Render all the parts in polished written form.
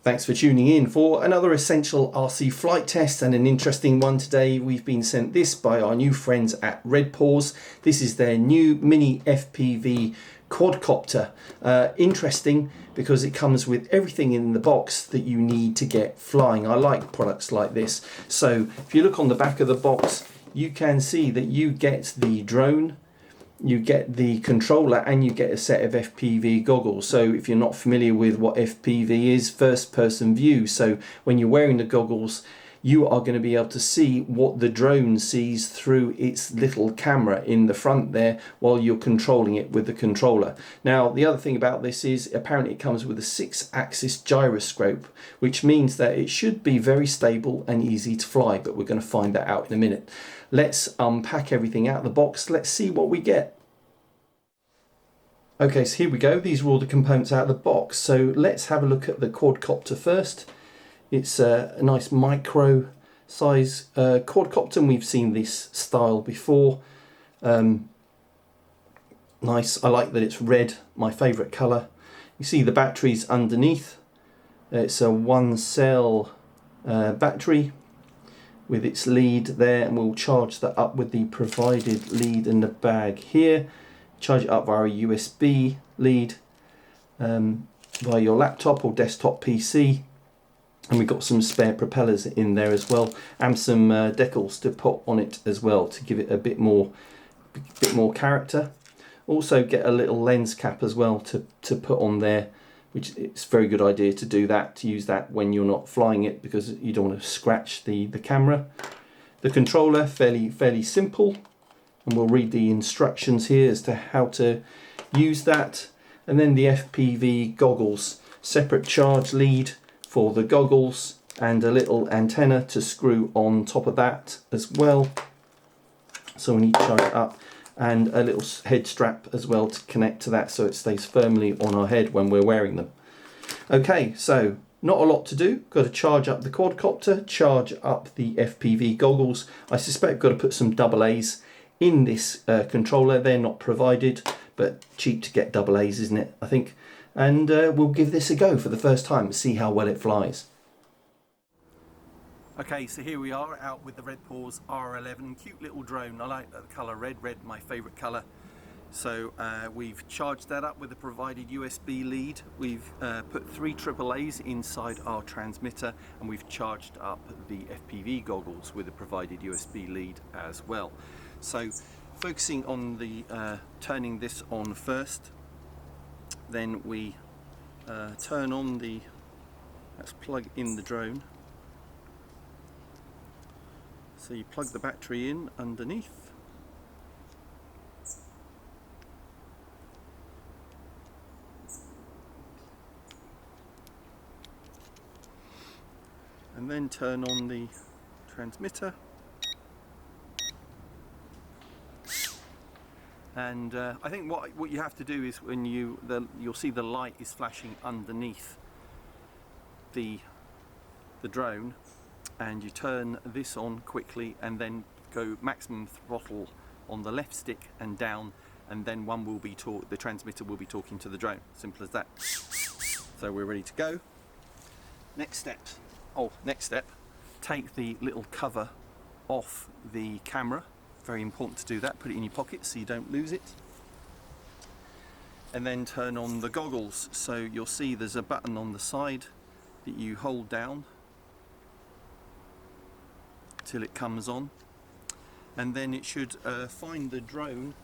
Thanks for tuning in for another essential RC flight test, and an interesting one today. We've been sent this by our new friends at RedPawz. This is their new mini FPV quadcopter. Interesting because it comes with everything in the box that you need to get flying. I like products like this. So if you look on the back of the box, you can see that you get the drone, you get the controller, and you get a set of FPV goggles. So if you're not familiar with what FPV is, first person view. So when you're wearing the goggles, you are going to be able to see what the drone sees through its little camera in the front there while you're controlling it with the controller. Now, the other thing about this is apparently it comes with a 6-axis gyroscope, which means that it should be very stable and easy to fly, but we're going to find that out in a minute. Let's unpack everything out of the box. Let's see what we get. Okay, so here we go. These are all the components out of the box. So let's have a look at the quadcopter first. It's a nice micro size quadcopter, and we've seen this style before. Nice. I like that it's red, my favourite colour. You see the batteries underneath. It's a 1-cell battery with its lead there, and we'll charge that up with the provided lead in the bag here. Charge it up via a USB lead via your laptop or desktop PC, and we've got some spare propellers in there as well, and some decals to put on it as well to give it a bit more character. Also get a little lens cap as well to put on there, which it's a very good idea to do that, to use that when you're not flying it, because you don't want to scratch the camera. The controller, fairly simple, and we'll read the instructions here as to how to use that. And then the FPV goggles, separate charge lead for the goggles and a little antenna to screw on top of that as well. So we need to charge it up, and a little head strap as well to connect to that so it stays firmly on our head when we're wearing them. Okay, so not a lot to do. Got to charge up the quadcopter, charge up the FPV goggles. I suspect got to put some AA's in this controller. They're not provided, but cheap to get AA's, isn't it, I think. And we'll give this a go for the first time and see how well it flies. Okay, so here we are out with the RedPawz R011, cute little drone. I like the colour red, my favourite colour. So we've charged that up with a provided USB lead. We've put 3 AA's inside our transmitter, and we've charged up the FPV goggles with a provided USB lead as well. So focusing on the turning this on first, then we turn on the, let's plug in the drone. So you plug the battery in underneath, and then turn on the transmitter. And I think what you have to do is when you'll see the light is flashing underneath the drone, and you turn this on quickly and then go maximum throttle on the left stick and down, and then the transmitter will be talking to the drone. Simple as that. So we're ready to go. Next step, take the little cover off the camera. Very important to do that. Put it in your pocket so you don't lose it. And then turn on the goggles. So you'll see there's a button on the side that you hold down till it comes on, and then it should find the drone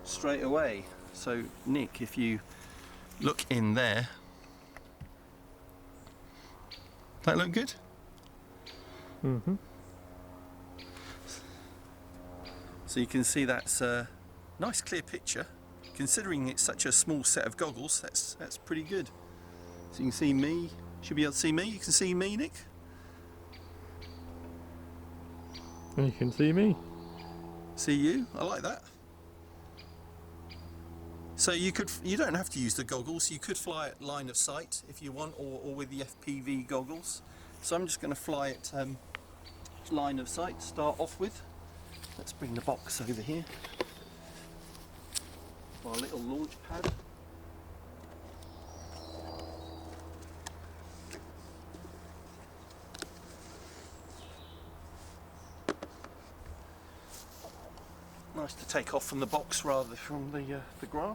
straight away. So Nick, if you look in there, that look good? Mm-hmm. So you can see that's a nice clear picture. Considering it's such a small set of goggles, that's pretty good. So you can see me, should be able to see me. You can see me, Nick? You can see me. See you, I like that. So you don't have to use the goggles, you could fly at line of sight if you want, or with the FPV goggles. So I'm just going to fly at line of sight to start off with. Let's bring the box over here. Our little launch pad. Nice to take off from the box rather than from the grass.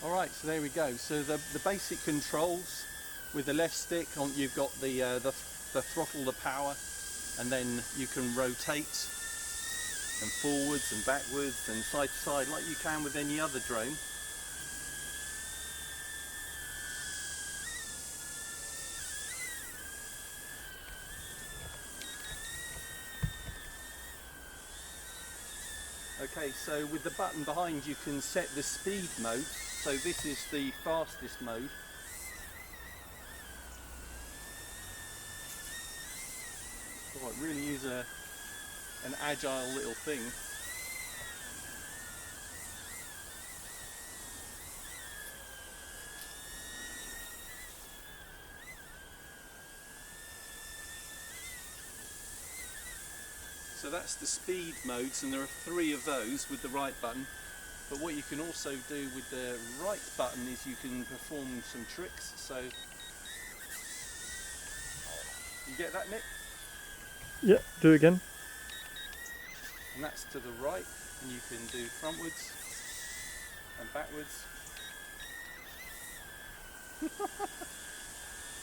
Alright, so there we go. So the basic controls with the left stick on, you've got the throttle, the power, and then you can rotate and forwards and backwards and side to side like you can with any other drone. Okay, so with the button behind you can set the speed mode. So this is the fastest mode. Oh, it really is an agile little thing. So that's the speed modes, and there are 3 of those with the right button. But what you can also do with the right button is you can perform some tricks. So you get that, Nick? Yeah, do it again. And that's to the right, and you can do frontwards and backwards.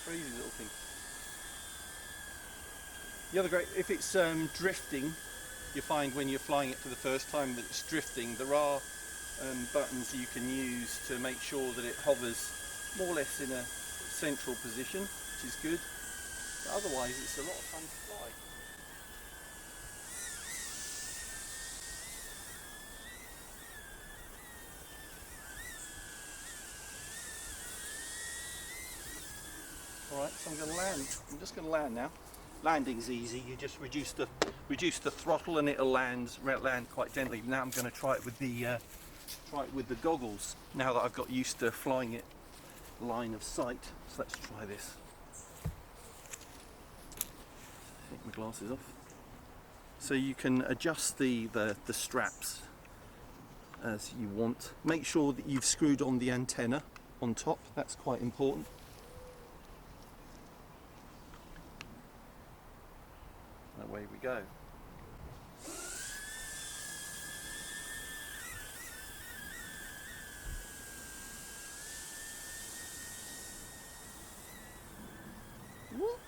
Crazy little thing. The other great, if it's drifting, you find when you're flying it for the first time that it's drifting, there are buttons you can use to make sure that it hovers more or less in a central position, which is good. But otherwise it's a lot of fun to fly. Alright, so I'm going to land. I'm just going to land now. Landing's easy, you just reduce the throttle and it'll land quite gently. Now I'm going to try it with the goggles, now that I've got used to flying it line of sight. So let's try this. Take my glasses off. So you can adjust the straps as you want. Make sure that you've screwed on the antenna on top, that's quite important. Away we go. Whoop.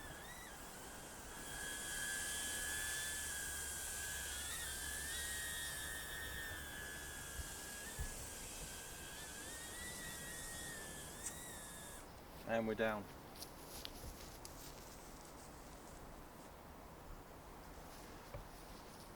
And we're down.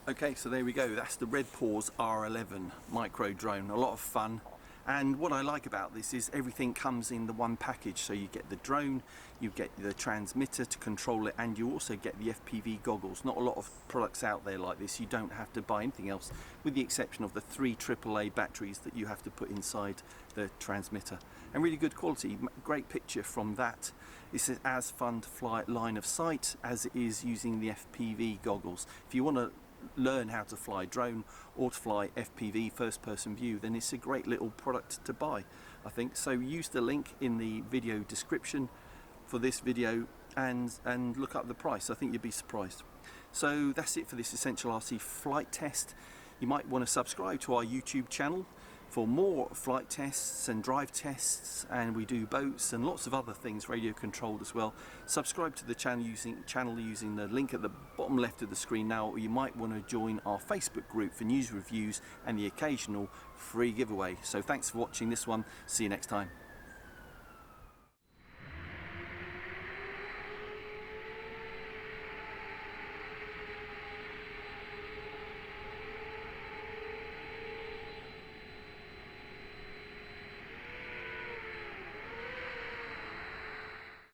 Okay, so there we go, that's the RedPawz R011 micro drone, a lot of fun. And what I like about this is everything comes in the one package, so you get the drone, you get the transmitter to control it, and you also get the FPV goggles. Not a lot of products out there like this, you don't have to buy anything else, with the exception of the 3 AAA batteries that you have to put inside the transmitter. And really good quality, great picture from that. It's as fun to fly at line of sight as it is using the FPV goggles. If you want to learn how to fly drone or to fly FPV, first person view, then it's a great little product to buy, I think. So use the link in the video description for this video and look up the price. I think you'd be surprised. So that's it for this Essential RC flight test. You might want to subscribe to our YouTube channel for more flight tests and drive tests, and we do boats and lots of other things radio controlled as well. Subscribe to the channel using the link at the bottom left of the screen now, or you might want to join our Facebook group for news, reviews and the occasional free giveaway. So thanks for watching this one, see you next time.